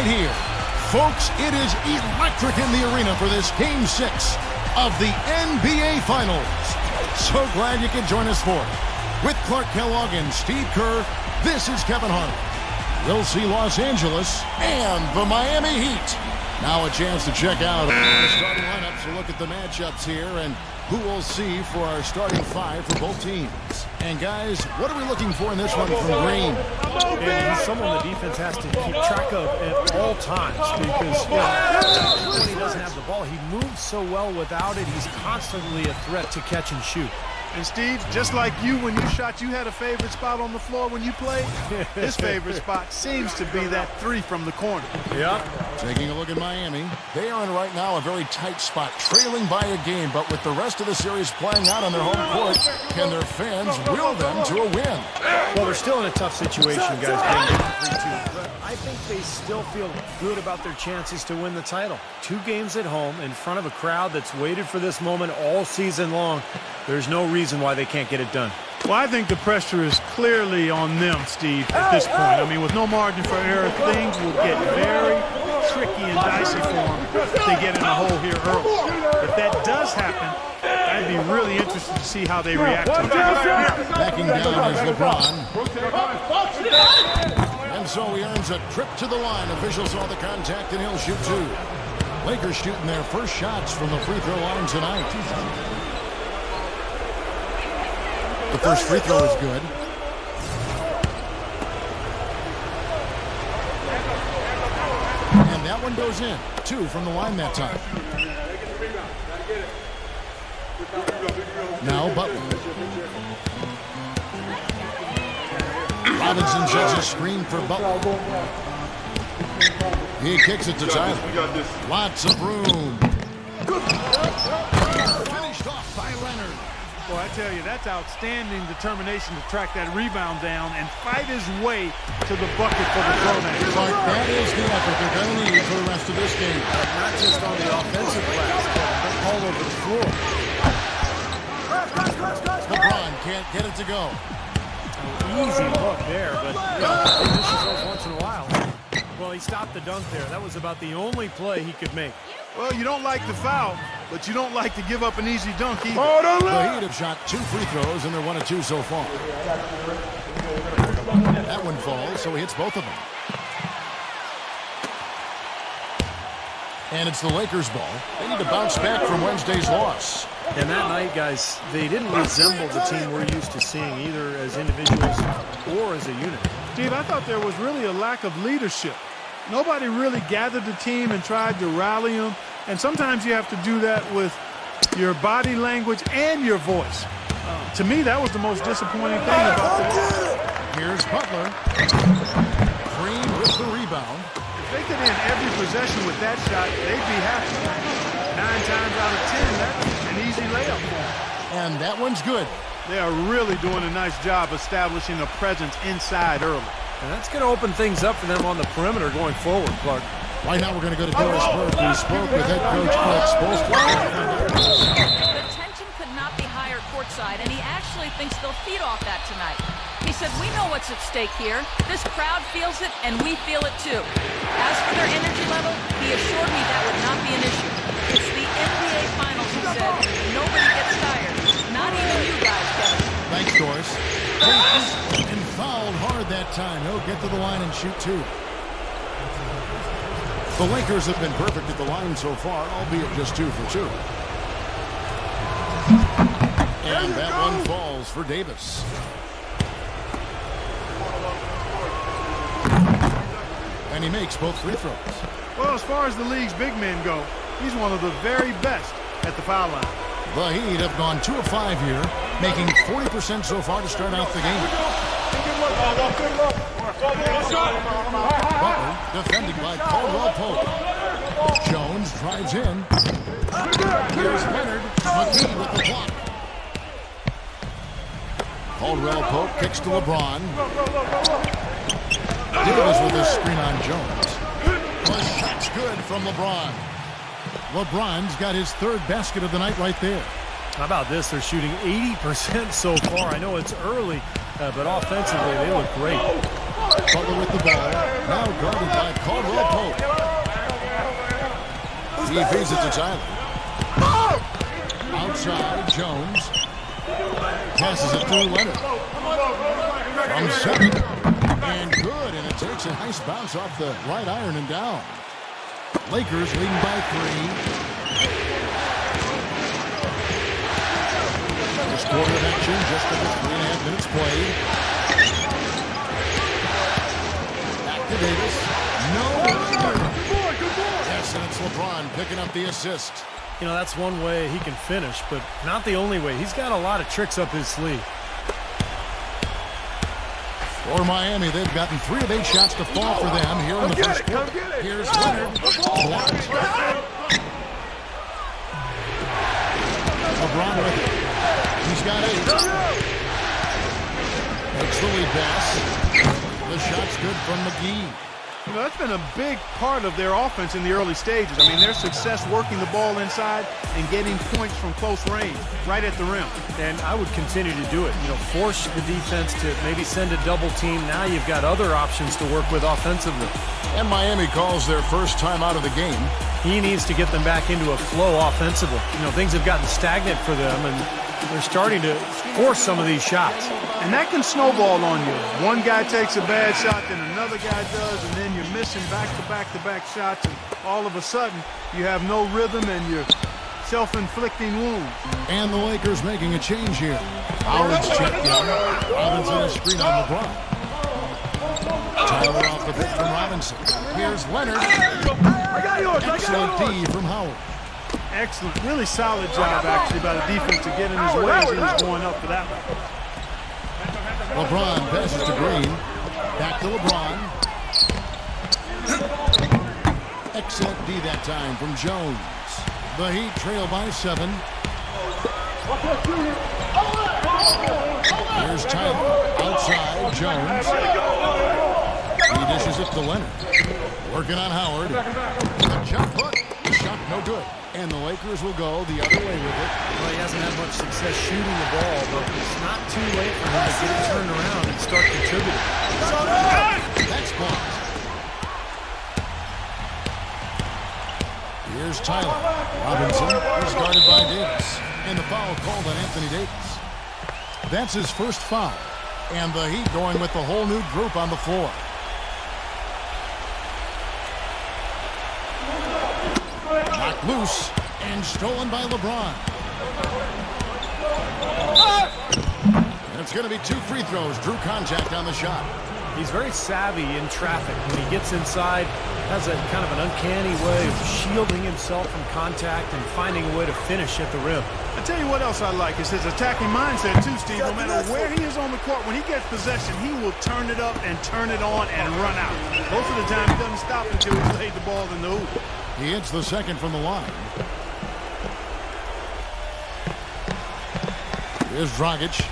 right here. Folks, it is electric in the arena for this Game 6 of the NBA Finals. So glad you can join us for it. With Clark Kellogg and Steve Kerr, this is Kevin Harlan. We'll see Los Angeles and the Miami Heat. Now a chance to check out the starting lineups. We'll look at the matchups here and who we'll see for our starting five for both teams. And guys, what are we looking for in this one from Green? And he's someone the defense has to keep track of at all times because when he doesn't have the ball, he moves so well without it. He's constantly a threat to catch and shoot. And Steve, just like you, when you shot, you had a favorite spot on the floor when you played. His favorite spot seems to be that three from the corner. Yep. Taking a look at Miami. They are in right now a very tight spot, trailing by a game. But with the rest of the series playing out on their home court, can their fans will them to a win? Well, they're still in a tough situation, guys, being down 3-2. But I think they still feel good about their chances to win the title. 2 games at home in front of a crowd that's waited for this moment all season long. There's no reason why they can't get it done. Well, I think the pressure is clearly on them, Steve, at this point. I mean, with no margin for error, things will get very tricky and dicey for them if they get in a hole here early. If that does happen, I'd be really interested to see how they react to it. Backing down is LeBron. And so he earns a trip to the line. Officials saw the contact and he'll shoot 2. Lakers shooting their first shots from the free throw line tonight. The first free throw is good. And that one goes in. 2 from the line that time. Now Butler. Robinson sets a screen for Butler. He kicks it to Tyler. Lots of room. Finished off by Leonard. Boy, I tell you, that's outstanding determination to track that rebound down and fight his way to the bucket for the throwdown. Clark, that is the effort they're going to need for the rest of this game. Not just on the offensive glass, but all over the floor. LeBron can't get it to go. Easy look there, but he misses those once in a while. Well, he stopped the dunk there. That was about the only play he could make. Well, you don't like the foul, but you don't like to give up an easy dunk either. The Heat have shot 2 free throws, and they're 1 of 2 so far. That one falls, so he hits both of them. And it's the Lakers' ball. They need to bounce back from Wednesday's loss. And that night, guys, they didn't resemble the team we're used to seeing, either as individuals or as a unit. Steve, I thought there was really a lack of leadership. Nobody really gathered the team and tried to rally them. And sometimes you have to do that with your body language and your voice. To me, that was the most disappointing thing about the loss. Here's Butler. Green with the rebound. If they could end every possession with that shot, they'd be happy. 9 times out of 10, that's an easy layup. And that one's good. They are really doing a nice job establishing a presence inside early. And that's going to open things up for them on the perimeter going forward, Clark. Right now we're going to go to Doris Burke, who spoke with head coach Clark Spoelstra. The tension could not be higher courtside, and he actually thinks they'll feed off that tonight. He said, we know what's at stake here. This crowd feels it, and we feel it too. As for their energy level, he assured me that would not be an issue. It's the NBA Finals, he said. Nobody gets tired. Not even you guys, Kevin. Thanks, Doris. And fouled hard that time. He'll get to the line and shoot 2. The Lakers have been perfect at the line so far, albeit just 2 for 2. And that one falls for Davis. And he makes both free throws. Well, as far as the league's big men go, he's one of the very best at the foul line. The Heat have gone 2 of 5 here, making 40% so far to start out the game. Butler defended by Caldwell Pope. Jones drives in. Here's Leonard. McGee with the block. Caldwell Pope kicks to LeBron. Davis with a screen on Jones. The shot's good from LeBron. LeBron's got his 3rd basket of the night right there. How about this? They're shooting 80% so far. I know it's early, but offensively they look great. Butler with the ball. Now guarded by Caldwell Pope. He feeds it to Tyler. Outside, Jones. Passes it through Leonard. From 7. And good, and it takes a nice bounce off the right iron and down. Lakers leading by 3. This quarter of action, just under 3.5 minutes played. Back to Davis. No. Yes, and it's LeBron picking up the assist. You know, that's one way he can finish, but not the only way. He's got a lot of tricks up his sleeve. For Miami, they've gotten 3 of 8 shots to fall for them here in the first quarter. Here's Leonard. Blocked. LeBron with it. He's got 8. Makes the lead pass. The shot's good from McGee. You know, that's been a big part of their offense in the early stages. I mean, their success working the ball inside and getting points from close range, right at the rim. And I would continue to do it. You know, force the defense to maybe send a double team. Now you've got other options to work with offensively. And Miami calls their first time out of the game. He needs to get them back into a flow offensively. You know, things have gotten stagnant for them, and they're starting to force some of these shots. And that can snowball on you. One guy takes a bad shot, then another guy does, and then you're missing back-to-back-to-back shots, and all of a sudden you have no rhythm and you're self-inflicting wounds. And the Lakers making a change here. Howard's checked in. Robinson a screen on LeBron. Tyler off the pick from Robinson. Here's Leonard. Excellent D from Howard. Excellent. Really solid job, actually, by the defense to get in his way as he was going up for that one. LeBron passes to Green. Back to LeBron. Excellent D that time from Jones. The Heat trail by 7. Here's Tyler. Outside, Jones. He dishes it to Leonard. Working on Howard. The jump hook. The shot no good. And the Lakers will go the other way with it. Well, he hasn't had much success shooting the ball, but it's not too late for him to get it turned around and start contributing. That's blocked. Here's Tyler. Robinson is guarded by Davis. And the foul called on Anthony Davis. That's his first foul. And the Heat going with the whole new group on the floor. Knocked loose and stolen by LeBron. And it's going to be 2 free throws. Drew contact on the shot. He's very savvy in traffic. When he gets inside, has a kind of an uncanny way of shielding himself from contact and finding a way to finish at the rim. I tell you what else I like is his attacking mindset too, Steve. No matter where he is on the court, when he gets possession, he will turn it up and turn it on and run out. Most of the time, he doesn't stop until he's laid the ball in the hoop. He hits the second from the line. Here's Dragic.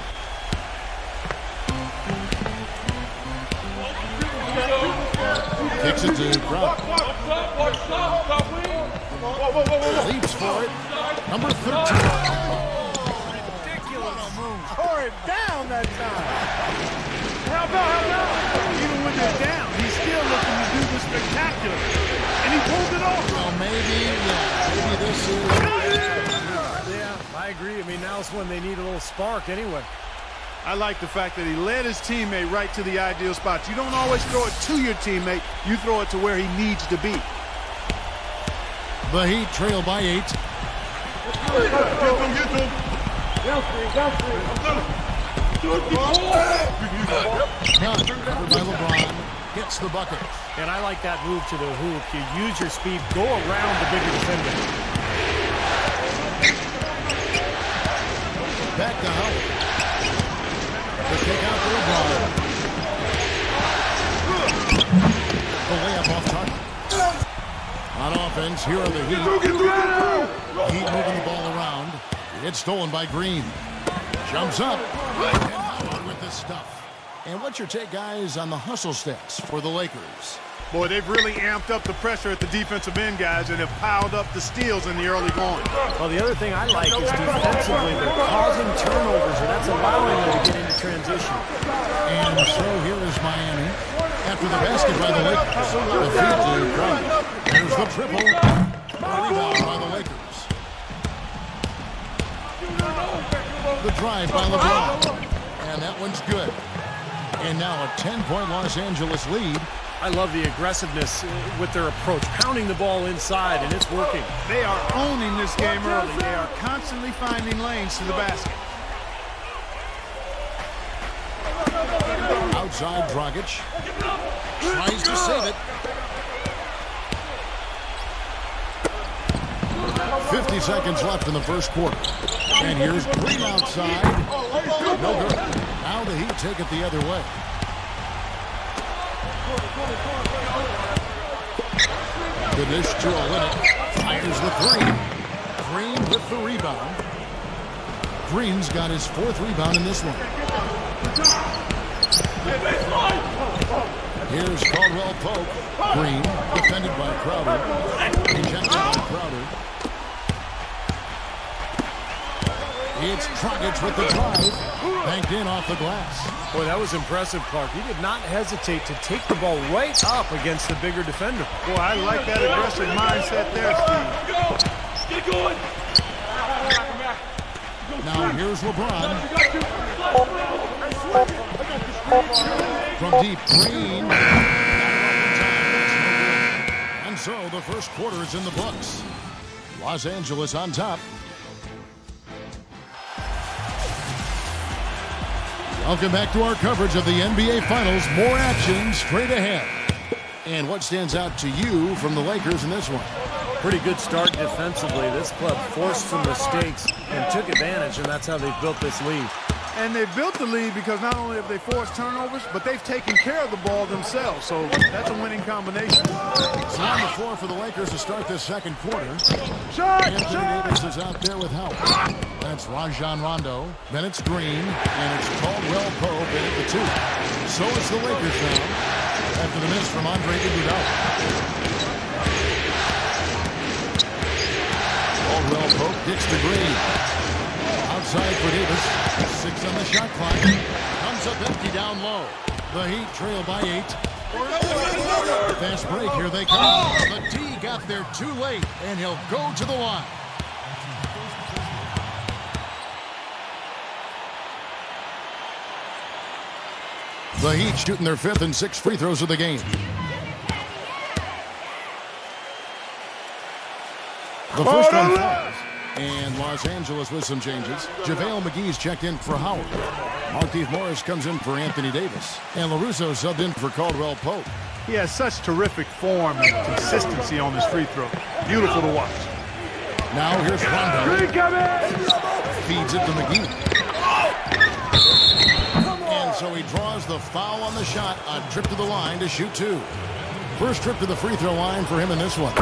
Kicks it to Brown. Leaps for it. Number 13. Ridiculous. Tore it down that time. Help out. Even when they're down, he's still looking to do the spectacular. And he pulled it off. Well, maybe this is... Yeah, I agree. I mean, now's when they need a little spark anyway. I like the fact that he led his teammate right to the ideal spot. You don't always throw it to your teammate. You throw it to where he needs to be. The Heat trail by 8. None by LeBron. Gets the bucket. And I like that move to the hoop. You use your speed, go around the bigger defender. Back to Howard. The kick out to LeBron. The layup off target. On offense, here are the Heat. Heat moving the ball around. It's stolen by Green. Jumps up. And Howard with this stuff. And what's your take, guys, on the hustle stats for the Lakers? Boy, they've really amped up the pressure at the defensive end, guys, and have piled up the steals in the early going. Well, the other thing I like is defensively, they're causing turnovers, and that's allowing them to get into transition. And so here is Miami. after the basket by the Lakers. The feed to Crowder. Here's the triple. Rebound by the Lakers. The drive by LeBron. And that one's good. And now a 10-point Los Angeles lead. I love the aggressiveness with their approach, pounding the ball inside, and it's working. They are owning this game early. They are constantly finding lanes to the basket. Outside Dragic. Tries to save it. 50 seconds left in the first quarter. And here's Green outside. No good. Now the Heat take it the other way. The dish to Olynyk. Fires the three. Green with the rebound. Green's got his 4th rebound in this one. Here's Caldwell Pope. Green, defended by Crowder. Rejected by Crowder. It's Dragic with the drive. Banked in off the glass. Boy, that was impressive, Clark. He did not hesitate to take the ball right up against the bigger defender. Boy, I like that aggressive mindset there, Steve. Get going. Now here's LeBron. From deep, Green. And so the first quarter is in the books. Los Angeles on top. Welcome back to our coverage of the NBA Finals. More action straight ahead. And what stands out to you from the Lakers in this one? Pretty good start defensively. This club forced some mistakes and took advantage, and that's how they've built this lead. And they've built the lead because not only have they forced turnovers, but they've taken care of the ball themselves. So that's a winning combination. So on the floor for the Lakers to start this second quarter. Anthony Davis is out there with help. That's Rajon Rondo. Then it's Green. And it's Caldwell Pope in at the 2. So it's the Lakers now after the miss from Andre Iguodala. Caldwell Pope gets to Green. Outside for Davis. 6 on the shot clock. Comes up empty down low. The Heat trail by 8. Fast break. Here they come. The D got there too late, and he'll go to the line. The Heat shooting their 5th and 6th free throws of the game. The first one falls. And Los Angeles with some changes. JaVale McGee's checked in for Howard. Markieff Morris comes in for Anthony Davis. And LaRusso subbed in for Caldwell Pope. He has such terrific form and consistency on his free throw. Beautiful to watch. Now here's Rondo. Feeds it to McGee. And so he draws the foul on the shot. A trip to the line to shoot 2. First trip to the free throw line for him in this one.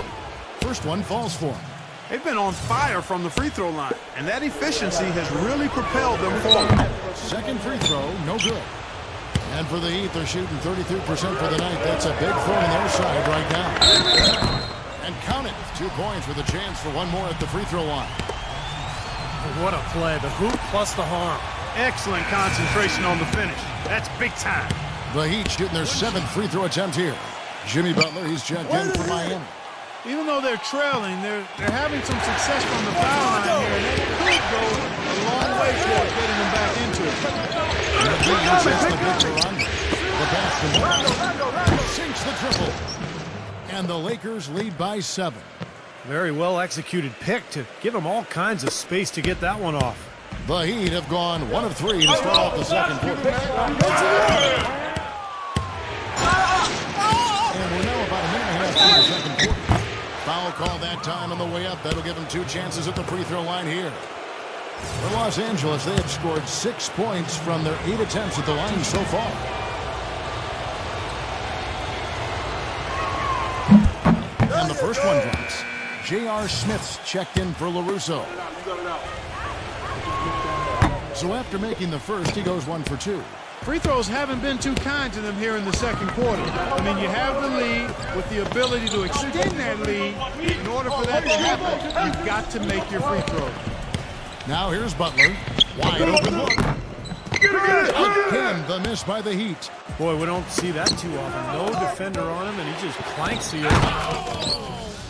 First one falls for him. They've been on fire from the free throw line, and that efficiency has really propelled them forward. Second free throw, no good. And for the Heat, they're shooting 33% for the night. That's a big throw on their side right now. And count it. 2 points with a chance for one more at the free throw line. What a play. The hoop plus the harm. Excellent concentration on the finish. That's big time. The Heat shooting their 7th free throw attempt here. Jimmy Butler, he's checked in for Miami. Even though they're trailing, they're having some success from the foul line here, and that could go a long way towards getting them back into it. The basketball sinks the triple. And the Lakers lead by 7. Very well executed pick to give them all kinds of space to get that one off. The Heat have gone 1 of 3 to start off the second quarter. And we're now about a minute and a half through the second quarter. Foul call that time on the way up. That'll give them 2 chances at the free throw line here. For Los Angeles, they have scored 6 points from their 8 attempts at the line so far. And the first one drops. J.R. Smith's checked in for LaRusso. So after making the first, he goes 1 for 2. Free throws haven't been too kind to them here in the second quarter. I mean, you have the lead with the ability to extend that lead. In order for that to happen, you've got to make your free throws. Now here's Butler. Wide open look. Again, the miss by the Heat. Boy, we don't see that too often. No defender on him, and he just clanks the. Oh,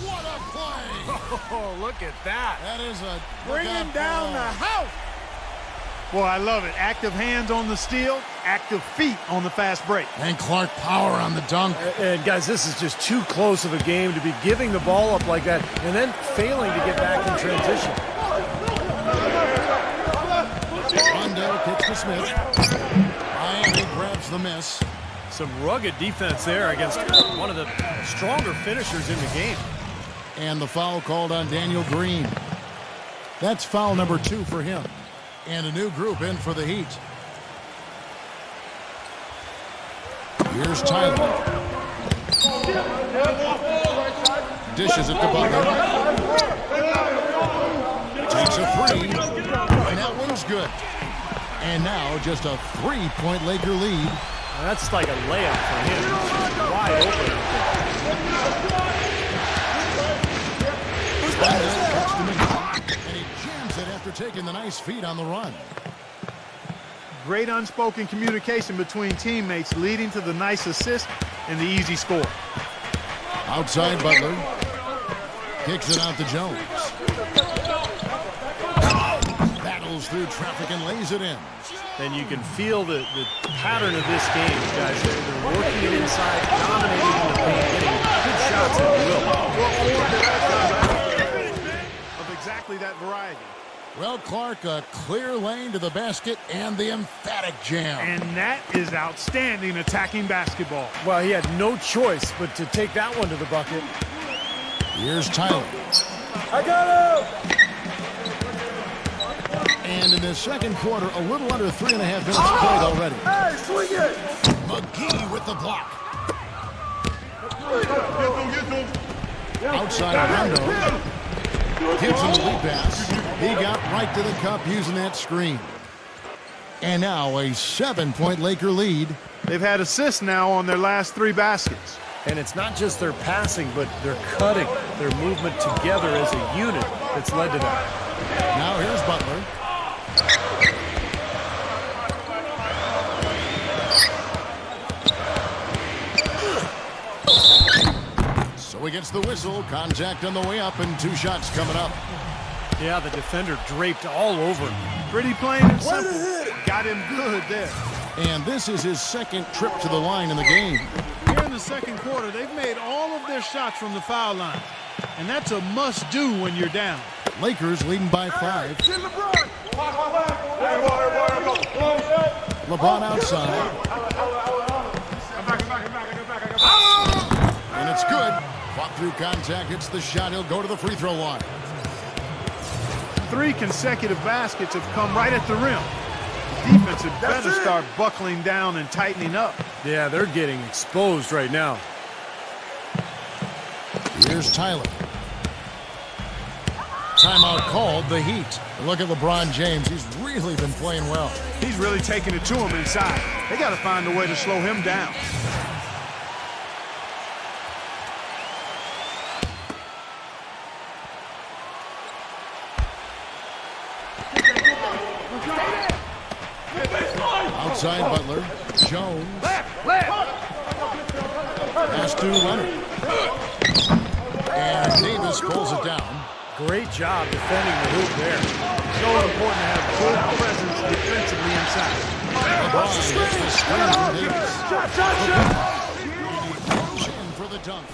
what a play! Oh, look at that. That is a Bringing down the house. Boy, I love it. Active hands on the steal, active feet on the fast break. And Clark power on the dunk. And guys, this is just too close of a game to be giving the ball up like that and then failing to get back in transition. Rondo kicks to Smith. Miami grabs the miss. Some rugged defense there against one of the stronger finishers in the game. And the foul called on Daniel Green. That's foul number 2 for him. And a new group in for the Heat. Here's Tyler. Dishes it to Butler. Takes a 3. And that one's good. And now just a 3-point Laker lead. Now that's like a layup for him. He's wide open out there. Rondo cuts to McGee, and he jams it after taking the nice feed on the run. Great unspoken communication between teammates leading to the nice assist and the easy score. Outside Butler. Kicks it out to Jones. Battles through traffic and lays it in. And you can feel the pattern of this game, guys. They're working it inside, dominating the paint, getting good shots at will. Of exactly that variety. Well, Clark, a clear lane to the basket and the emphatic jam. And that is outstanding attacking basketball. Well, he had no choice but to take that one to the bucket. Here's Tyler. I got him! And in the second quarter, a little under 3.5 minutes played already. Hey, swing it! McGee with the block. Outside Rondo. Gives him the lead pass. He got right to the cup using that screen. And now a 7-point Laker lead. They've had assists now on their last 3 baskets. And it's not just their passing, but their cutting, their movement together as a unit that's led to that. Now here's Butler. So he gets the whistle. Contact on the way up and 2 shots coming up. Yeah, the defender draped all over him. Pretty plain and simple. Got him good there. And this is his second trip to the line in the game. Here in the second quarter, they've made all of their shots from the foul line. And that's a must-do when you're down. Lakers leading by 5. LeBron outside. And it's good. Fought through contact, hits the shot. He'll go to the free throw line. 3 consecutive baskets have come right at the rim. The defense had better start buckling down and tightening up. Yeah, they're getting exposed right now. Here's Tyler. Timeout called, the Heat. Look at LeBron James. He's really been playing well. He's really taking it to him inside. They got to find a way to slow him down. Outside Butler. Jones. Pass to Leonard. And Davis pulls it down. Great job defending the hoop there. So important to have good presence defensively inside. LeBron gets the screen from Davis. In for the dunk.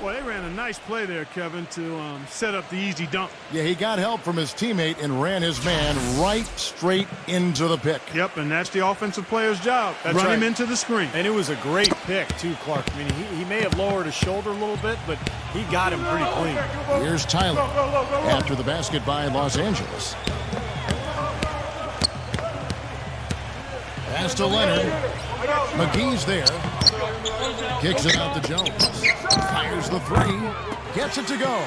Well, they ran a nice play there, Kevin, to set up the easy dunk. Yeah, he got help from his teammate and ran his man right straight into the pick. Yep, and that's the offensive player's job. That's Run right. him into the screen. And it was a great pick, too, Clark. I mean, he may have lowered his shoulder a little bit, but he got him pretty clean. Here's Tyler after the basket by Los Angeles. Pass to Leonard. McGee's there. Kicks it out to Jones. Fires the 3. Gets it to go.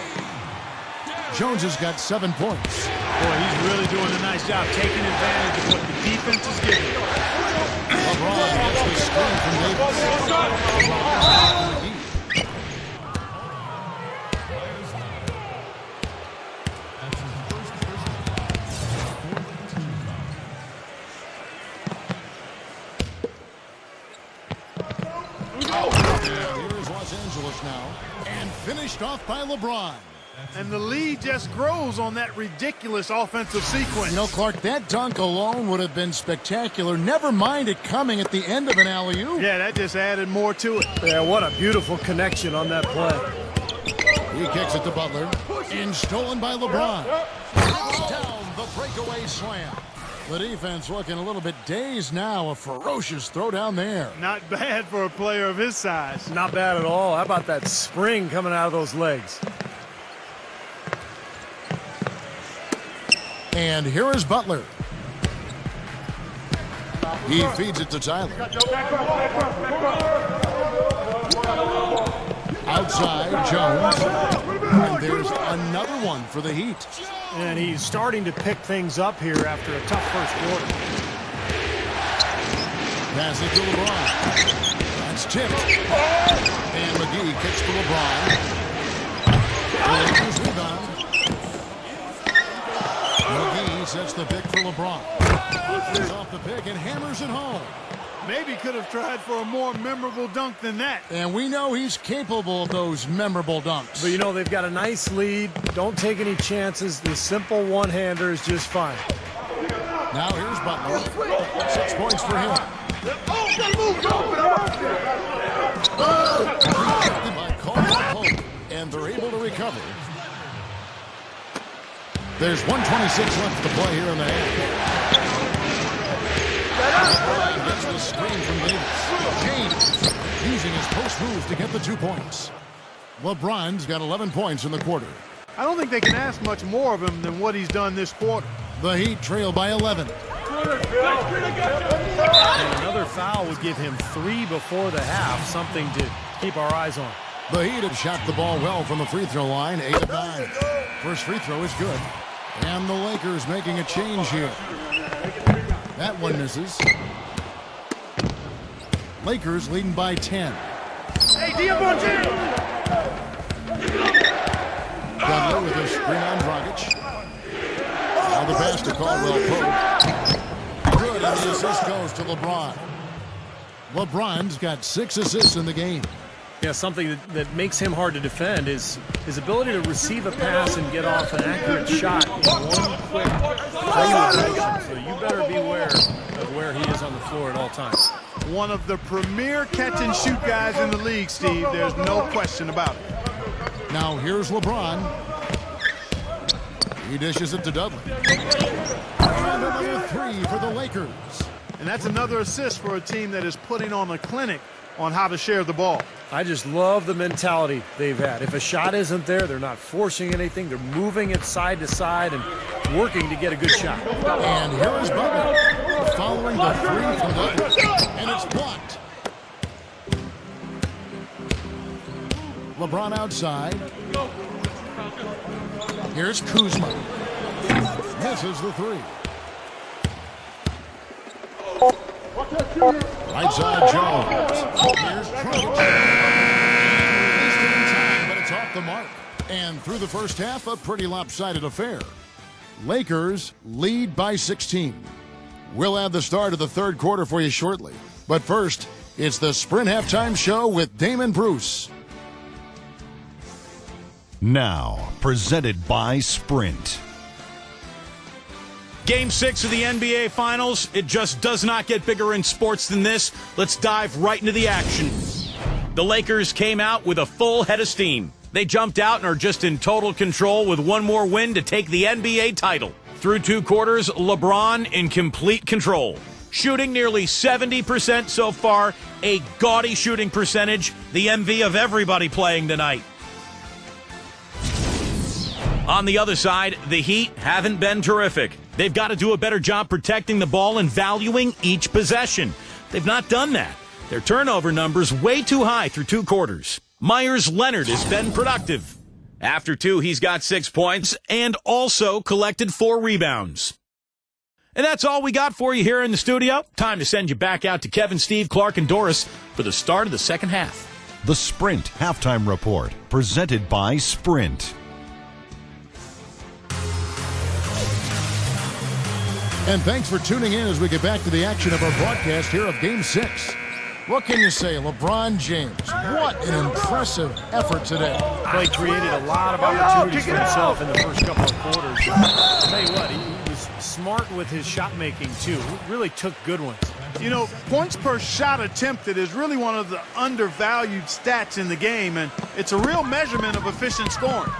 Jones has got 7 points. Boy, he's really doing a nice job taking advantage of what the defense is giving. LeBron gets the screen from Davis. finished off by LeBron. And the lead just grows on that ridiculous offensive sequence. You know, Clark, that dunk alone would have been spectacular. Never mind it coming at the end of an alley-oop. Yeah, that just added more to it. Yeah, what a beautiful connection on that play. He kicks it to Butler. And stolen by LeBron. Knocks down the breakaway slam. The defense looking a little bit dazed now. A ferocious throw down there. Not bad for a player of his size. Not bad at all. How about that spring coming out of those legs? And here is Butler. He feeds it to Tyler. Outside, Jones. And there's another one for the Heat. And he's starting to pick things up here after a tough first quarter. Pass it to LeBron. That's tipped. And McGee kicks to LeBron. Lakers rebound. McGee sets the pick for LeBron. He's off the pick and hammers it home. Maybe could have tried for a more memorable dunk than that. And we know he's capable of those memorable dunks. But, you know, they've got a nice lead. Don't take any chances. The simple one-hander is just fine. Now here's Butler. 6 points for him. By Caldwell Pope, and they're able to recover. There's 1:26 left to play here in the half. LeBron gets the screen from Davis. James using his post move to get the 2 points. LeBron's got 11 points in the quarter. I don't think they can ask much more of him than what he's done this quarter. The Heat trail by 11. And another foul would give him 3 before the half, something to keep our eyes on. The Heat have shot the ball well from the free throw line, 8 of 9. First free throw is good. And the Lakers making a change here. That one misses. Lakers leading by 10. Butler with a screen on Dragic. Now the pass to Caldwell Pope. Good, and the assist goes to LeBron. LeBron's got 6 assists in the game. Yeah, something that makes him hard to defend is his ability to receive a pass and get off an accurate shot in one quick play rotation. So you better beware of where he is on the floor at all times. One of the premier catch-and-shoot guys in the league, Steve. There's no question about it. Now here's LeBron. He dishes it to Dudley. And another 3 for the Lakers. And that's another assist for a team that is putting on a clinic on how to share the ball. I just love the mentality they've had. If a shot isn't there, they're not forcing anything. They're moving it side to side and working to get a good shot. And here is Butler following the 3 from Dudley. And it's blocked. LeBron outside. Here's Kuzma. Misses the 3. Right side, Jones. Here's Dragic. Released it in time, but it's off the mark. And through the first half, a pretty lopsided affair. Lakers lead by 16. We'll have the start of the third quarter for you shortly. But first, it's the Sprint Halftime Show with Damon Bruce. Now, presented by Sprint. Game 6 of the NBA Finals. It just does not get bigger in sports than this. Let's dive right into the action. The Lakers came out with a full head of steam. They jumped out and are just in total control with one more win to take the NBA title. Through 2 quarters, LeBron in complete control. Shooting nearly 70% so far, a gaudy shooting percentage, the envy of everybody playing tonight. On the other side, the Heat haven't been terrific. They've got to do a better job protecting the ball and valuing each possession. They've not done that. Their turnover numbers way too high through 2 quarters. Myers Leonard has been productive. After 2, he's got 6 points and also collected 4 rebounds. And that's all we got for you here in the studio. Time to send you back out to Kevin, Steve, Clark, and Doris for the start of the second half. The Sprint Halftime Report, presented by Sprint. And thanks for tuning in as we get back to the action of our broadcast here of Game 6. What can you say? LeBron James, what an impressive effort today. Clay created a lot of opportunities for himself in the first couple of quarters. I'll tell you what, he was smart with his shot making too. He really took good ones. You know, points per shot attempted is really one of the undervalued stats in the game, and it's a real measurement of efficient scoring.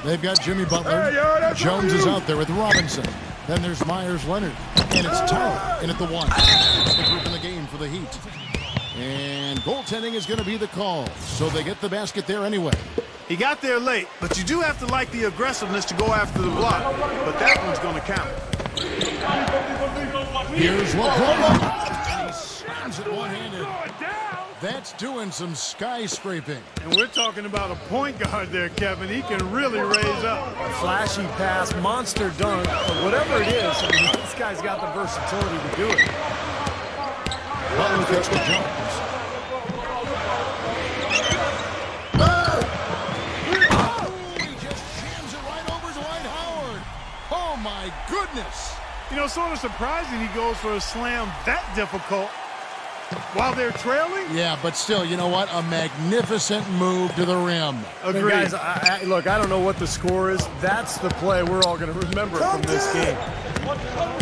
They've got Jimmy Butler. Jones is out there with Robinson. Then there's Myers Leonard. And it's Tyler in at the 1. It's the group in the game for the Heat. And goaltending is going to be the call. So they get the basket there anyway. He got there late, but you do have to like the aggressiveness to go after the block. But that one's going to count. Here's LeBron. And he slams it one-handed. That's doing some skyscraping. And we're talking about a point guard there, Kevin. He can really raise up. A flashy pass, monster dunk, or whatever it is. I mean, this guy's got the versatility to do it. Butler kicks to Jones. He just jams it right over Dwight Howard. Oh, my goodness. You know, sort of surprising he goes for a slam that difficult while they're trailing. Yeah, but still, you know what? A magnificent move to the rim. Agreed. Guys, look, I don't know what the score is. That's the play we're all going to remember from this game.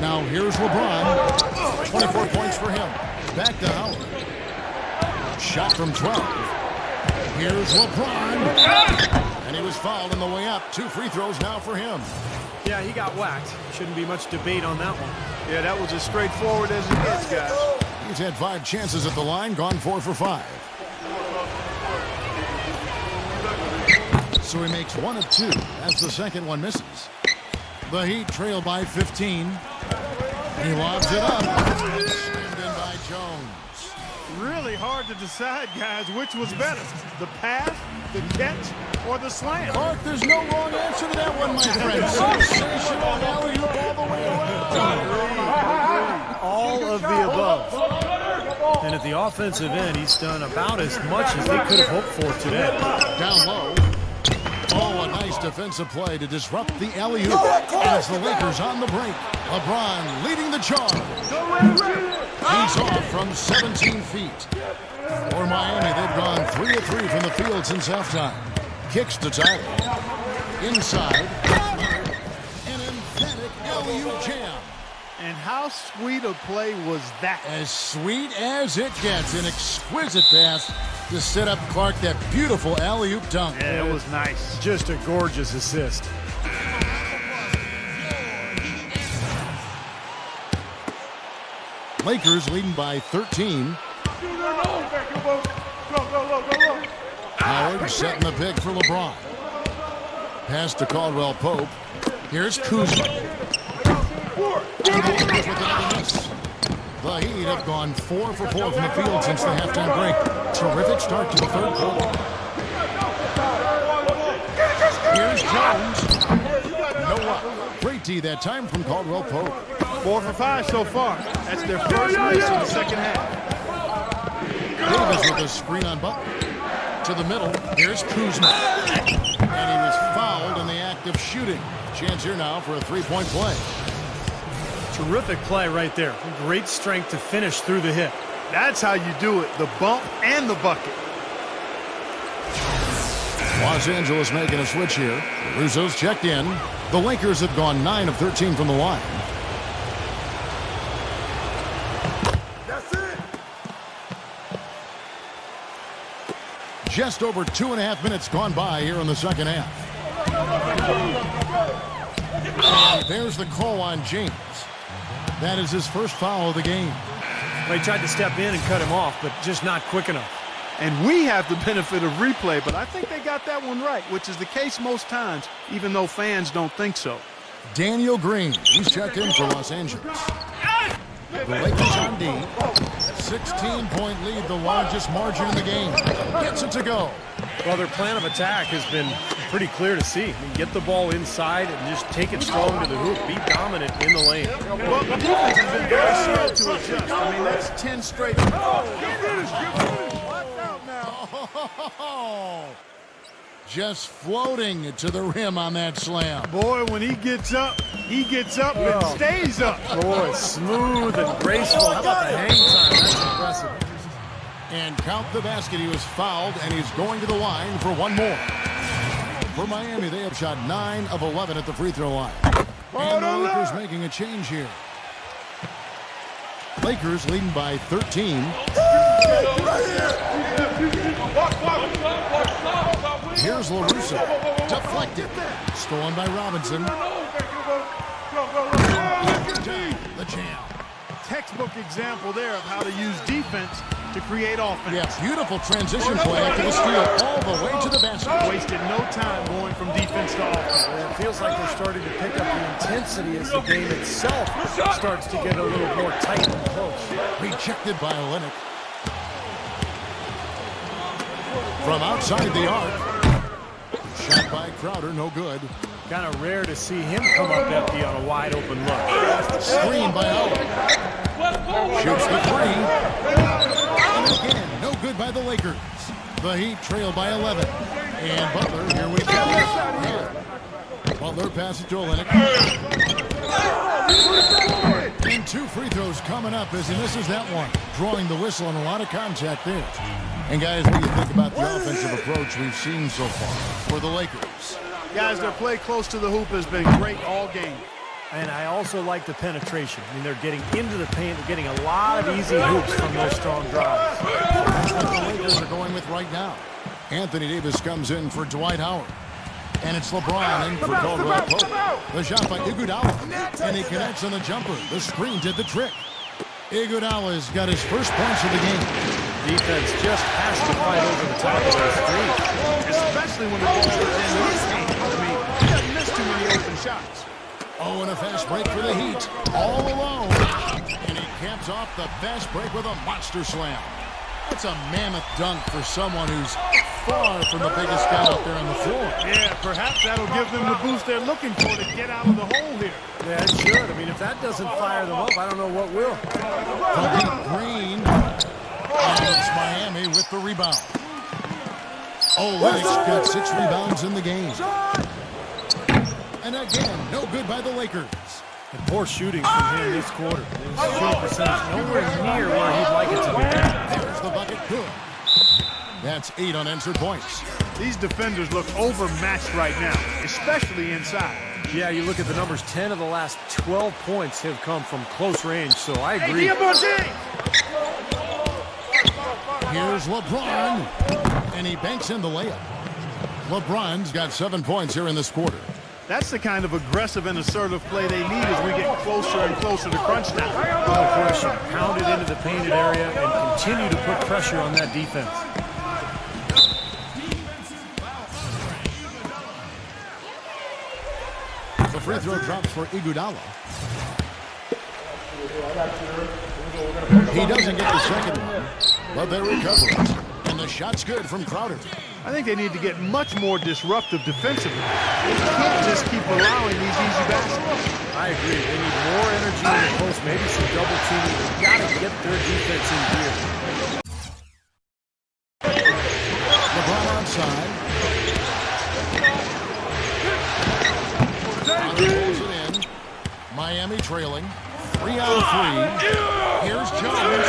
Now here's LeBron. 24 points for him. Back to Howard. Shot from 12. Here's LeBron. And he was fouled on the way up. 2 free throws now for him. Yeah, he got whacked. Shouldn't be much debate on that one. Yeah, that was as straightforward as it gets, guys. He's had 5 chances at the line, gone 4 for 5. So he makes 1 of 2 as the second one misses. The Heat trail by 15. He lobs it up. Slammed in by Jones. Really hard to decide, guys, which was better. The pass, the catch, or the slam. Clark, there's no wrong answer to that one, my friend. Sensational alley-oop all the way around. All of the above. And at the offensive end, he's done about as much as they could have hoped for today. Down low. Oh, a nice defensive play to disrupt the alley-oop as the Lakers on the break. LeBron leading the charge. He's off from 17 feet. For Miami, they've gone 3 of 3 from the field since halftime. Kicks to Tyler. Inside. An emphatic alley-oop jam. And how sweet a play was that? As sweet as it gets. An exquisite pass to set up Clark that beautiful alley-oop dunk. Yeah, it was nice. Just a gorgeous assist. Lakers leading by 13. Howard setting the pick for LeBron. Pass to Caldwell Pope. Here's Kuzma. And the Lakers with another miss. The Heat have gone 4 for 4 from the field since the halftime break. Terrific start to the third quarter. Here's Jones. No up. Great D that time from Caldwell Pope. 4 for 5 so far. That's their first miss in the second half. Davis with a screen on Butler. To the middle. Here's Kuzma. And he was fouled in the act of shooting. Chance here now for a three-point play. Terrific play right there. Great strength to finish through the hit. That's how you do it. The bump and the bucket. Los Angeles making a switch here. Russo's checked in. The Lakers have gone 9 of 13 from the line. That's it. Just over 2.5 minutes gone by here in the second half. And there's the call on James. That is his first foul of the game. They tried to step in and cut him off, but just not quick enough. And we have the benefit of replay, but I think they got that one right, which is the case most times, even though fans don't think so. Daniel Green, he's checked in for Los Angeles. The Lakers on D. 16-point lead, the largest margin in the game. Gets it to go. Well, their plan of attack has been pretty clear to see. I mean, get the ball inside and just take it strong to the hoop. Be dominant in the lane. Well, the defense has been very slow to adjust. I mean, that's 10 straight. Watch out now. Just floating to the rim on that slam. Boy, when he gets up and stays up. Boy, smooth and graceful. How about the hang time? That's impressive. And count the basket. He was fouled, and he's going to the line for one more. For Miami, they have shot 9 of 11 at the free throw line. And the Lakers making a change here. Lakers leading by 13. Here's LaRusso. Deflected. Stolen by Robinson. The jam. Textbook example there of how to use defense to create offense. Yeah, beautiful transition play after the steal all the way to the basket. Wasted no time going from defense to offense. It feels like they're starting to pick up the intensity as the game itself starts to get a little more tight and close. Rejected by Olynyk. From outside the arc. Shot by Crowder, no good. Kind of rare to see him come up empty on a wide open look. Screen by Howard. Shoots the three. And again, no good by the Lakers. The Heat trail by 11. And Butler, here we go. Butler passes to Olynyk. And 2 free throws coming up as he misses that one. Drawing the whistle and a lot of contact there. And guys, what do you think about the offensive approach we've seen so far for the Lakers? Guys, their play close to the hoop has been great all game. And I also like the penetration. I mean, they're getting into the paint. They're getting a lot of easy hoops from those strong drives. That's what the Lakers are going with right now. Anthony Davis comes in for Dwight Howard. And it's LeBron in for Caldwell Pope. The shot by Iguodala. And he connects on the jumper. The screen did the trick. Iguodala's got his first points of the game. Defense just has to fight over the top of those threes. Especially when the ball gets into this game. I mean, he doesn't miss too many open shots. Oh, and a fast break for the Heat. All alone. And he caps off the fast break with a monster slam. That's a mammoth dunk for someone who's far from the biggest guy out there on the floor. Yeah, perhaps that'll give them the boost they're looking for to get out of the hole here. Yeah, it should. I mean, if that doesn't fire them up, I don't know what will. From Deep Green. And it's Miami with the rebound. Olynyk's got 6 rebounds in the game. And again, no good by the Lakers. And poor shooting from him this quarter. His shooting percentage nowhere near where he'd like it to be. There's the bucket. Good. That's 8 unanswered points. These defenders look overmatched right now, especially inside. Yeah, you look at the numbers, 10 of the last 12 points have come from close range, so I agree. Here's LeBron. And he banks in the layup. LeBron's got 7 points here in this quarter. That's the kind of aggressive and assertive play they need as we get closer and closer to crunch time. No question. Pound it into the painted area and continue to put pressure on that defense. The free throw drops for Iguodala. He doesn't get the second one, but they recover it. And the shot's good from Crowder. I think they need to get much more disruptive defensively. They can't just keep allowing these easy baskets. I agree. They need more energy in the post, maybe some double teaming. They've got to get their defense in gear. LeBron outside. Pulls it in. Miami trailing. 3 out of 3. Here's Jones.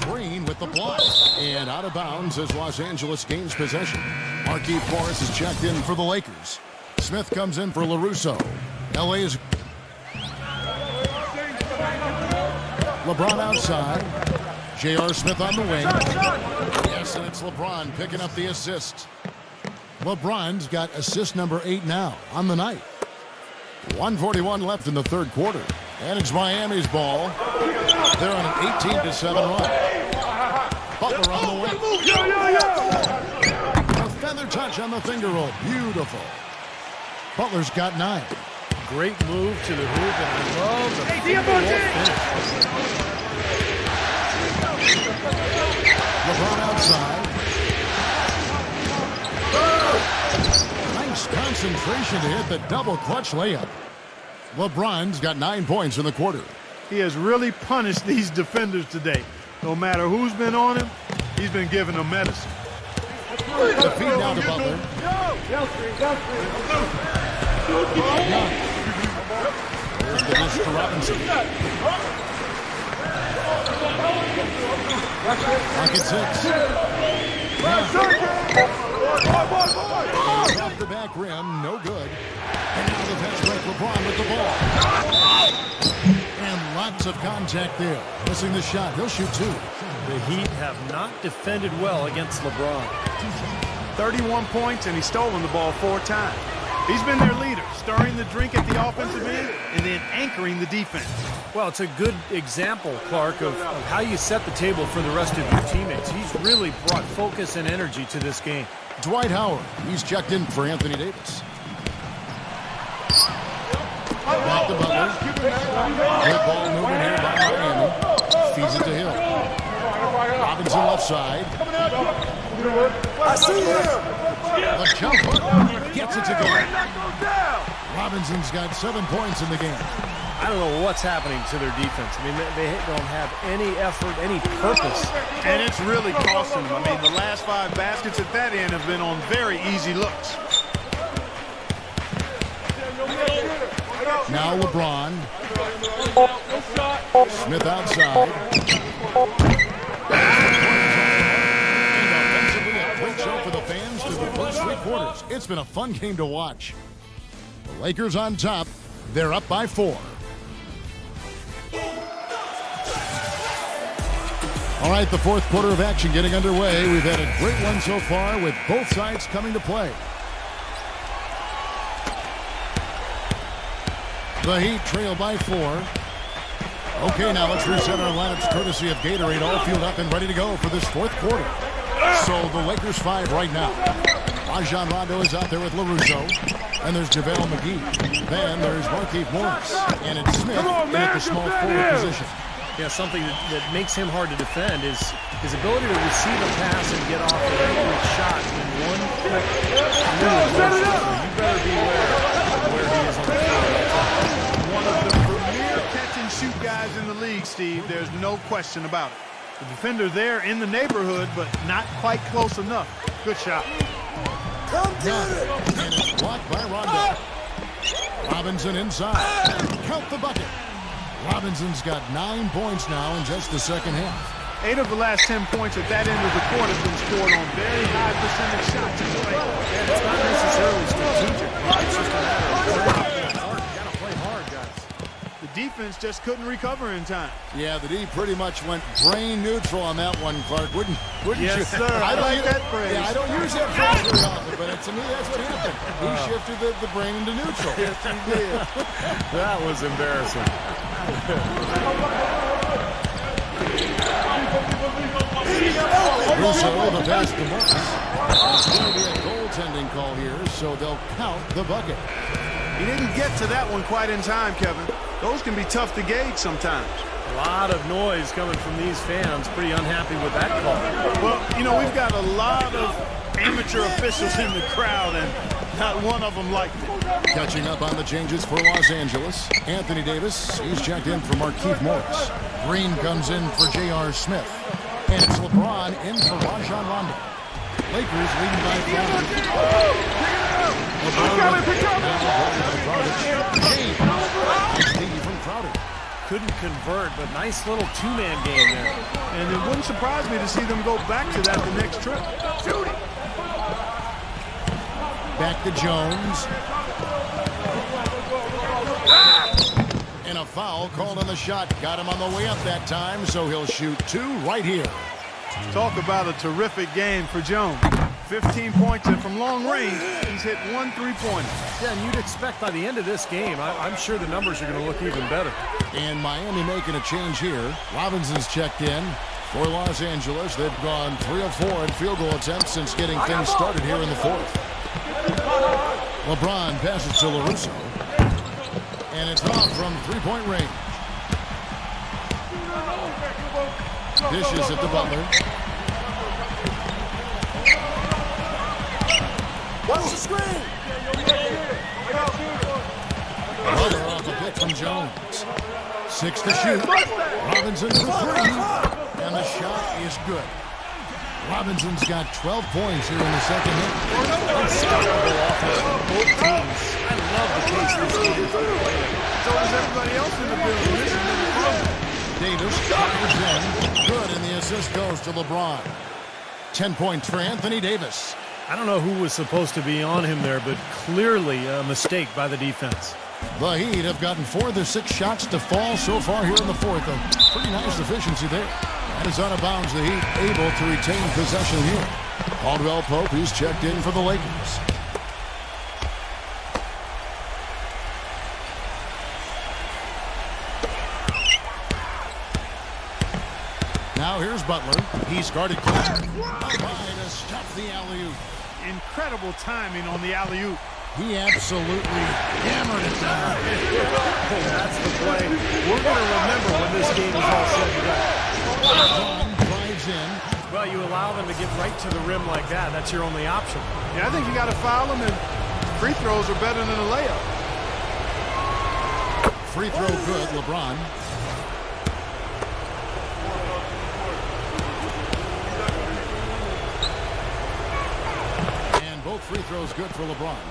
Green with the block. And out of bounds as Los Angeles gains possession. Markieff Morris is checked in for the Lakers. Smith comes in for LaRusso. LA is... LeBron outside. J.R. Smith on the wing. Yes, and it's LeBron picking up the assist. LeBron's got assist number 8 now on the night. 1:41 left in the third quarter. And it's Miami's ball. They're on an 18-7 run. Butler on the wing. A feather touch on the finger roll. Beautiful. Butler's got 9. Great move to the hoop, and I love the finish. LeBron outside. Nice concentration to hit the double clutch layup. LeBron's got 9 points in the quarter. He has really punished these defenders today. No matter who's been on him, he's been giving them medicine. The feed now to Butler. Here's the dish to Robinson. Pocket 6. Off the back rim, no good. And now the fast break, LeBron with the ball. And lots of contact there. Missing the shot. He'll shoot 2. The Heat have not defended well against LeBron. 31 points, and he's stolen the ball 4 times. He's been their leader, stirring the drink at the offensive end and then anchoring the defense. Well, it's a good example, Clark, of how you set the table for the rest of your teammates. He's really brought focus and energy to this game. Dwight Howard. He's checked in for Anthony Davis. Back to Butler. Good ball moving here by Miami. Feeds it to Hill. Robinson left side. I see him. The jumper gets it to go. Robinson's got 7 points in the game. I don't know what's happening to their defense. I mean, they don't have any effort, any purpose. And it's really costing them. I mean, the last 5 baskets at that end have been on very easy looks. Now LeBron. Smith outside. And offensively, a great show for the fans through the first 3 quarters. It's been a fun game to watch. The Lakers on top. They're up by 4. All right, the fourth quarter of action getting underway. We've had a great one so far with both sides coming to play. The Heat trail by 4. Okay, now let's reset our lineups courtesy of Gatorade, all fueled up and ready to go for this fourth quarter. So the Lakers 5 right now. Rajon Rondo is out there with LaRusso. And there's JaVale McGee. Then there's Markieff Morris. And it's Smith in at the small forward position. Yeah, something that makes him hard to defend is his ability to receive a pass and get off a quick shot in one quick move. So you better be aware of where he is on the field. One of the premier catch-and-shoot guys in the league, Steve. There's no question about it. The defender there in the neighborhood, but not quite close enough. Good shot. Come get it. And it's blocked by Rondo. Robinson inside. Count the bucket. Robinson's got 9 points now in just the second half. 8 of the last 10 points at that end of the court have been scored on very high percentage shots in the paint. And it's not necessarily strategic. It's just a matter of playing hard. You gotta play hard, guys. The defense just couldn't recover in time. Yeah, the D pretty much went brain neutral on that one, Clark. Wouldn't Yes, you? sir. I like that phrase. Yeah, I don't use that phrase very often, but to me that's what happened. He shifted the brain into neutral. Yes, he did. That was embarrassing. Russo with a pass to Morris. It's going to be a goaltending call here, so they'll count the bucket. He didn't get to that one quite in time, Kevin. Those can be tough to gauge sometimes. A lot of noise coming from these fans. Pretty unhappy with that call. Well, you know, we've got a lot of amateur officials in the crowd, and not one of them liked it. Catching up on the changes for Los Angeles. Anthony Davis, he's checked in for Markieff Morris. Green comes in for J.R. Smith. And it's LeBron in for Rajon Rondo. Lakers leading by 5. Couldn't convert, but nice little two-man game there. And it wouldn't surprise me to see them go back to that the next trip. Back to Jones. And a foul called on the shot. Got him on the way up that time, so he'll shoot 2 right here. Talk about a terrific game for Jones. 15 points, and from long range, he's hit 1 3-pointer. Yeah, and you'd expect by the end of this game, I'm sure the numbers are going to look even better. And Miami making a change here. Robinson's checked in for Los Angeles. They've gone 3 of 4 in field goal attempts since getting things started here in the fourth. LeBron passes to LaRusso. And it's off from 3-point range. Dishes at the Butler. Watch the screen. Butler off a pick from Jones. 6 to shoot. Robinson for 3. And the shot is good. Robinson's got 12 points here in the second half. Unstoppable offense from both teams. I love the pace this game is playing. So does everybody else in the building. This has been fun. Davis drives in. Good, and the assist goes to LeBron. 10 points for Anthony Davis. I don't know who was supposed to be on him there, but clearly a mistake by the defense. The Heat have gotten 4 of their 6 shots to fall so far here in the fourth. A pretty nice efficiency there. And it's out of bounds. The Heat able to retain possession here. Caldwell Pope, he's checked in for the Lakers. Now here's Butler. He's guarded clear. Up high to stop the alley-oop. Incredible timing on the alley-oop. He absolutely hammered it down. That's the play we're going to remember when this game is all said and done. LeBron drives in. Well, you allow them to get right to the rim like that. That's your only option. Yeah, I think you got to foul them, and free throws are better than a layup. Free throw good, LeBron. And both free throws good for LeBron.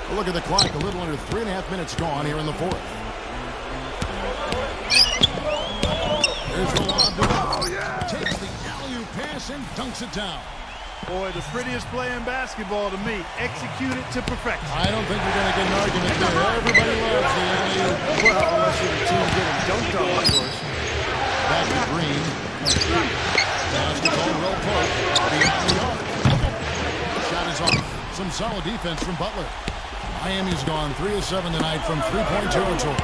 A look at the clock, a little under 3.5 minutes gone here in the fourth. There's the lob. Takes the alley-oop pass and dunks it down. Boy, the prettiest play in basketball to me. Execute it to perfection. I don't think you're going to get an argument there. Everybody loves the alley-oop. Well, unless you're the team getting dunked on, of course. Back to Green. Pass to Caldwell Pope. Beyond the arc. Shot is off. Some solid defense from Butler. Miami's gone 3 of 7 tonight from three-point territory.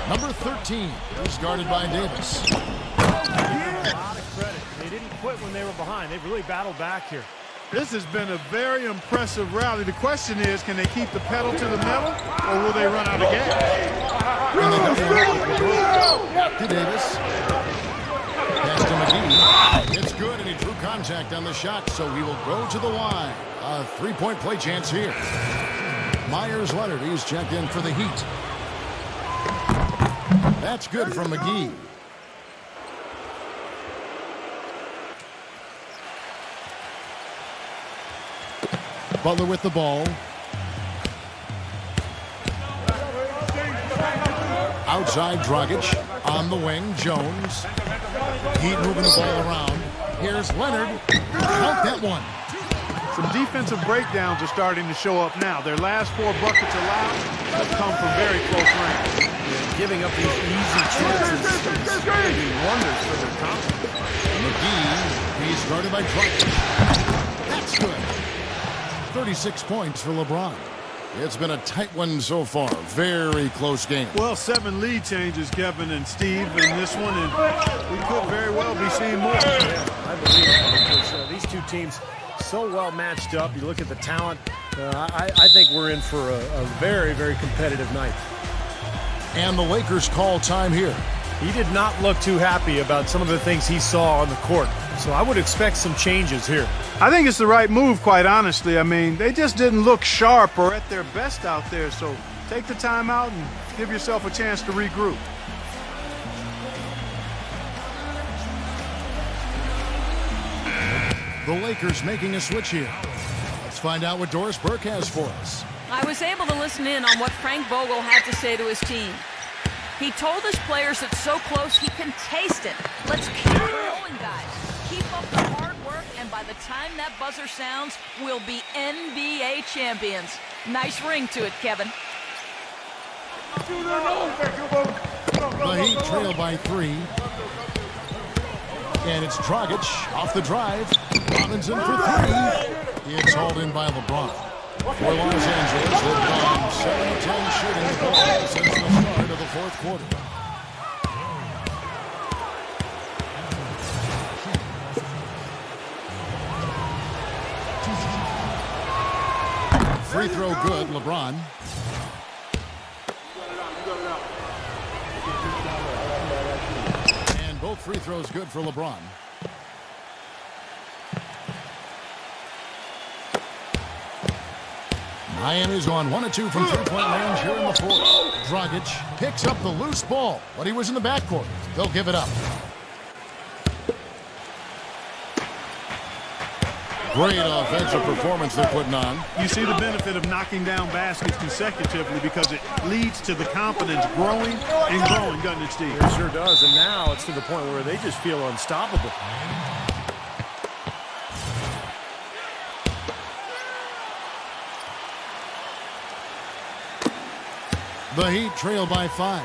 Number 13 is guarded by Davis. A lot of credit. They didn't quit when they were behind. They've really battled back here. This has been a very impressive rally. The question is, can they keep the pedal to the metal, or will they run out of gas? And the double to Davis. Pass to McGee. It's good, and he drew contact on the shot, so he will go to the line. A three-point play chance here. Myers Leonard, he's checked in for the Heat. That's good from McGee. Butler with the ball. Outside Dragic. On the wing, Jones. Heat moving the ball around. Here's Leonard. Count that one. Some defensive breakdowns are starting to show up now. Their last 4 buckets allowed have come from very close range. Giving up these easy chances is going to do wonders for their confidence. McGee, he's guarded by Dragic. That's good. 36 points for LeBron. It's been a tight one so far. Very close game. Well, 7 lead changes, Kevin and Steve, in this one, and we could very well be seeing more. Yeah, I believe it, because these two teams so well matched up. You look at the talent. I think we're in for a very, very competitive night. And the Lakers call time here. He did not look too happy about some of the things he saw on the court. So I would expect some changes here. I think it's the right move, quite honestly. I mean, they just didn't look sharp or at their best out there. So take the time out and give yourself a chance to regroup. The Lakers making a switch here. Let's find out what Doris Burke has for us. I was able to listen in on what Frank Vogel had to say to his team. He told his players it's so close he can taste it. Let's keep it rolling, guys. Keep up the hard work, and by the time that buzzer sounds, we'll be NBA champions. Nice ring to it, Kevin. The Heat trail by 3. And it's Dragic off the drive. Robinson for 3. It's hauled in by LeBron. For Los Angeles, they've gone 7-10 shooting the ball since the start of the fourth quarter. Free throw good, LeBron. And both free throws good for LeBron. Miami's gone 1 of 2 from three-point range here in the fourth. Dragic picks up the loose ball, but he was in the backcourt. They'll give it up. Great offensive performance they're putting on. You see the benefit of knocking down baskets consecutively because it leads to the confidence growing and growing, doesn't it, Steve? It sure does, and now it's to the point where they just feel unstoppable. The Heat trail by 5.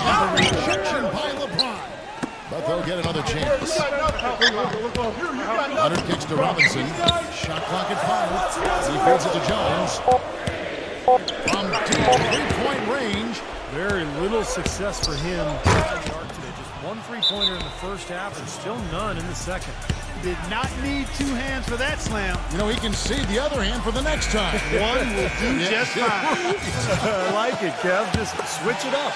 And the rejection by LeBron. But they'll get another chance. Leonard kicks to Robinson. Shot clock at 5. He feeds it to Jones. From deep three-point range. Very little success for him today. Just one three-pointer in the first half and still none in the second. Did not need 2 hands for that slam. You know, he can save the other hand for the next time. One will do just fine. I like it, Kev. Just switch it up.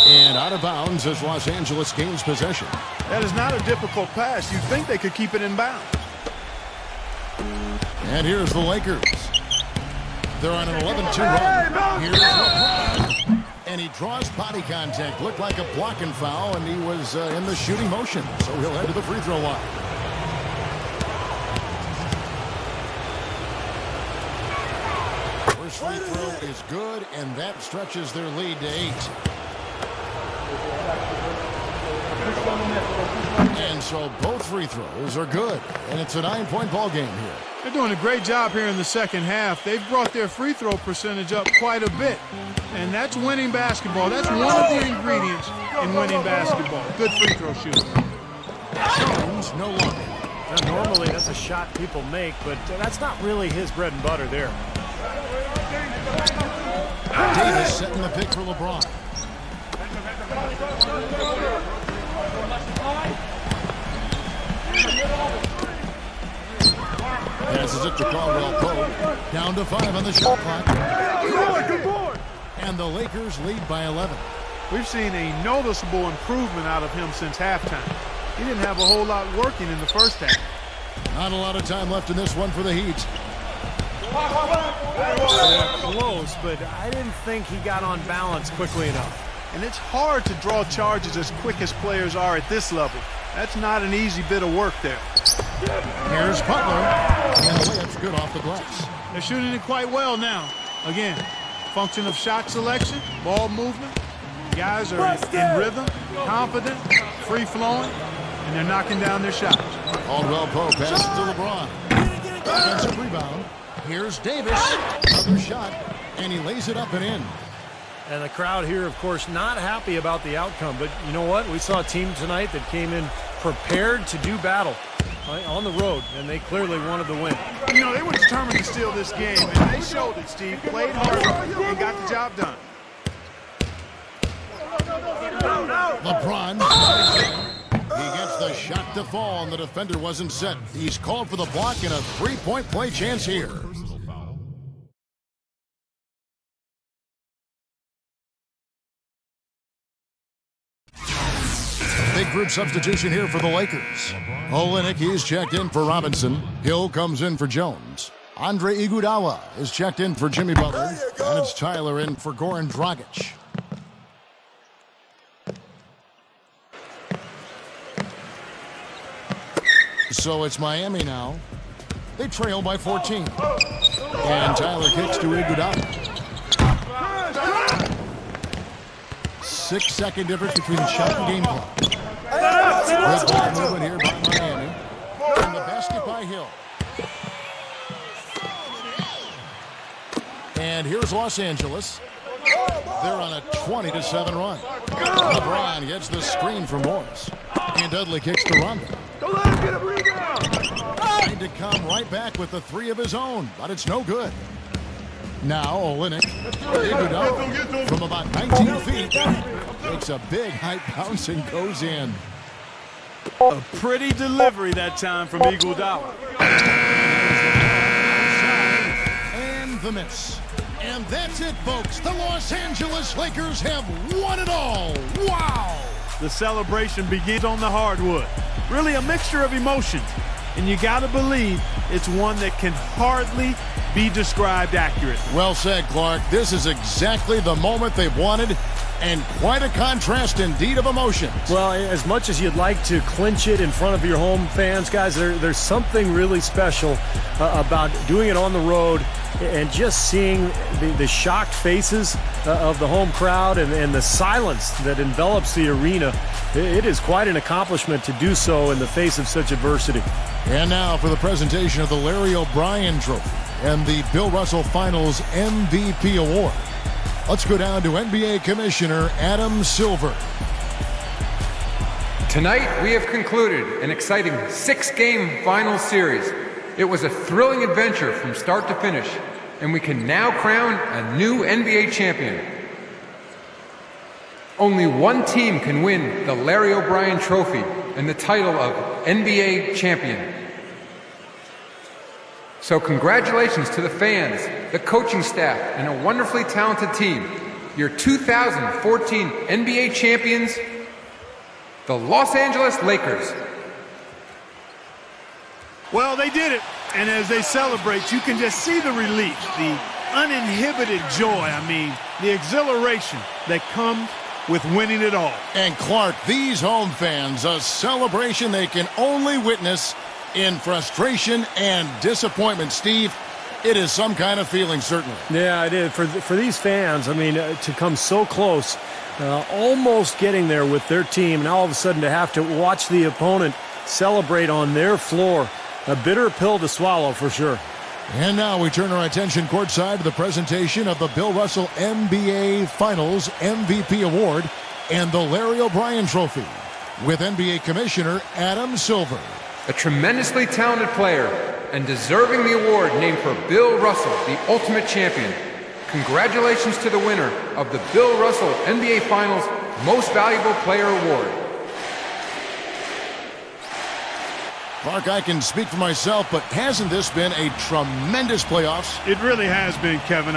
And out of bounds as Los Angeles gains possession. That is not a difficult pass. You'd think they could keep it in bounds. And here's the Lakers. They're on an 11-2 run. Here's LeBron. And he draws body contact. Looked like a blocking foul, and he was in the shooting motion. So he'll head to the free throw line. First free throw is good, and that stretches their lead to 8. And so both free throws are good. And it's a 9-point ball game here. They're doing a great job here in the second half. They've brought their free throw percentage up quite a bit. And that's winning basketball. That's one of the ingredients in winning basketball. Good free throw shooting. Jones no longer. Now, normally that's a shot people make, but that's not really his bread and butter there. Davis setting the pick for LeBron. Passes it to Caldwell Pope. Down to 5 on the shot clock. And the Lakers lead by 11. We've seen a noticeable improvement out of him since halftime. He didn't have a whole lot working in the first half. Not a lot of time left in this one for the Heat. Close, but I didn't think he got on balance quickly enough. And it's hard to draw charges as quick as players are at this level. That's not an easy bit of work there. Here's Butler. And the layup's good off the glass. They're shooting it quite well now. Again, function of shot selection, ball movement. Guys are in rhythm, confident, free-flowing, and they're knocking down their shots. Caldwell Pope passes to LeBron. Defensive rebound. Here's Davis. Another shot. And he lays it up and in. And the crowd here, of course, not happy about the outcome. But you know what? We saw a team tonight that came in prepared to do battle on the road, and they clearly wanted to win. You know, they were determined to steal this game, and they showed it, Steve. Played hard and got the job done. LeBron. He gets the shot to fall, and the defender wasn't set. He's called for the block and a three-point play chance here. Big group substitution here for the Lakers. Olynyk, he's checked in for Robinson. Hill comes in for Jones. Andre Iguodala is checked in for Jimmy Butler. And it's Tyler in for Goran Dragic. So it's Miami now. They trail by 14. And Tyler kicks to Iguodala. 6-second difference between shot and game clock. Good ball movement here by Miami. And the basket by Hill. And here's Los Angeles. They're on a 20-7 run. LeBron gets the screen for Morris. And Dudley kicks to Rondo. Don't let him get a rebound. Trying to come right back with the 3 of his own, but it's no good. Now Olynyk, Iguodala from about 19 feet, takes a big height bounce and goes in. A pretty delivery that time from Iguodala. And the miss. And that's it, folks. The Los Angeles Lakers have won it all. Wow! The celebration begins on the hardwood. Really a mixture of emotions. and you got to believe it's one that can hardly be described accurately. Well said, Clark. This is exactly the moment they've wanted, and quite a contrast indeed of emotions. Well, as much as you'd like to clinch it in front of your home fans, guys, there's something really special about doing it on the road and just seeing the shocked faces of the home crowd and the silence that envelops the arena. It is quite an accomplishment to do so in the face of such adversity. And now for the presentation of the Larry O'Brien Trophy and the Bill Russell Finals MVP Award. Let's go down to NBA Commissioner Adam Silver. Tonight, we have concluded an exciting 6-game final series. It was a thrilling adventure from start to finish, and we can now crown a new NBA champion. Only one team can win the Larry O'Brien Trophy and the title of NBA champion. So congratulations to the fans, the coaching staff, and a wonderfully talented team. Your 2014 NBA champions, the Los Angeles Lakers. Well, they did it, and as they celebrate, you can just see the relief, the uninhibited joy, the exhilaration that comes with winning it all. And Clark, these home fans, a celebration they can only witness in frustration and disappointment. Steve, it is some kind of feeling, certainly. Yeah, it is. For these fans, to come so close, almost getting there with their team, and all of a sudden to have to watch the opponent celebrate on their floor, a bitter pill to swallow for sure. And now we turn our attention courtside to the presentation of the Bill Russell NBA Finals MVP Award and the Larry O'Brien Trophy with NBA Commissioner Adam Silver. A tremendously talented player and deserving the award named for Bill Russell, the ultimate champion. Congratulations to the winner of the Bill Russell NBA Finals Most Valuable Player Award. Clark, I can speak for myself, but hasn't this been a tremendous playoffs? It really has been, Kevin.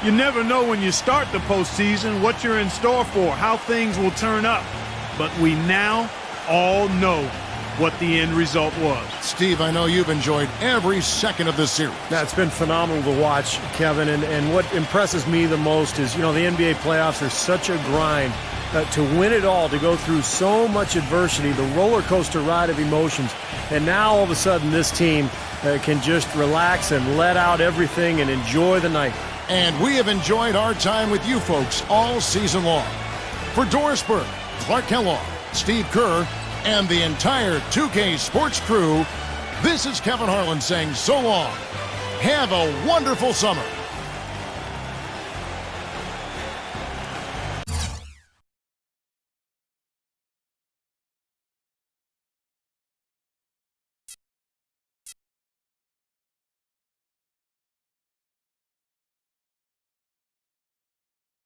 You never know when you start the postseason what you're in store for, how things will turn up. But we now all know what the end result was. Steve, I know you've enjoyed every second of this series. That's been phenomenal to watch, Kevin, and what impresses me the most is, the NBA playoffs are such a grind. To win it all, to go through so much adversity, the roller coaster ride of emotions, and now all of a sudden this team can just relax and let out everything and enjoy the night. And we have enjoyed our time with you folks all season long. For Doris Burke, Clark Kellogg, Steve Kerr, and the entire 2K Sports crew, this is Kevin Harlan saying so long. Have a wonderful summer.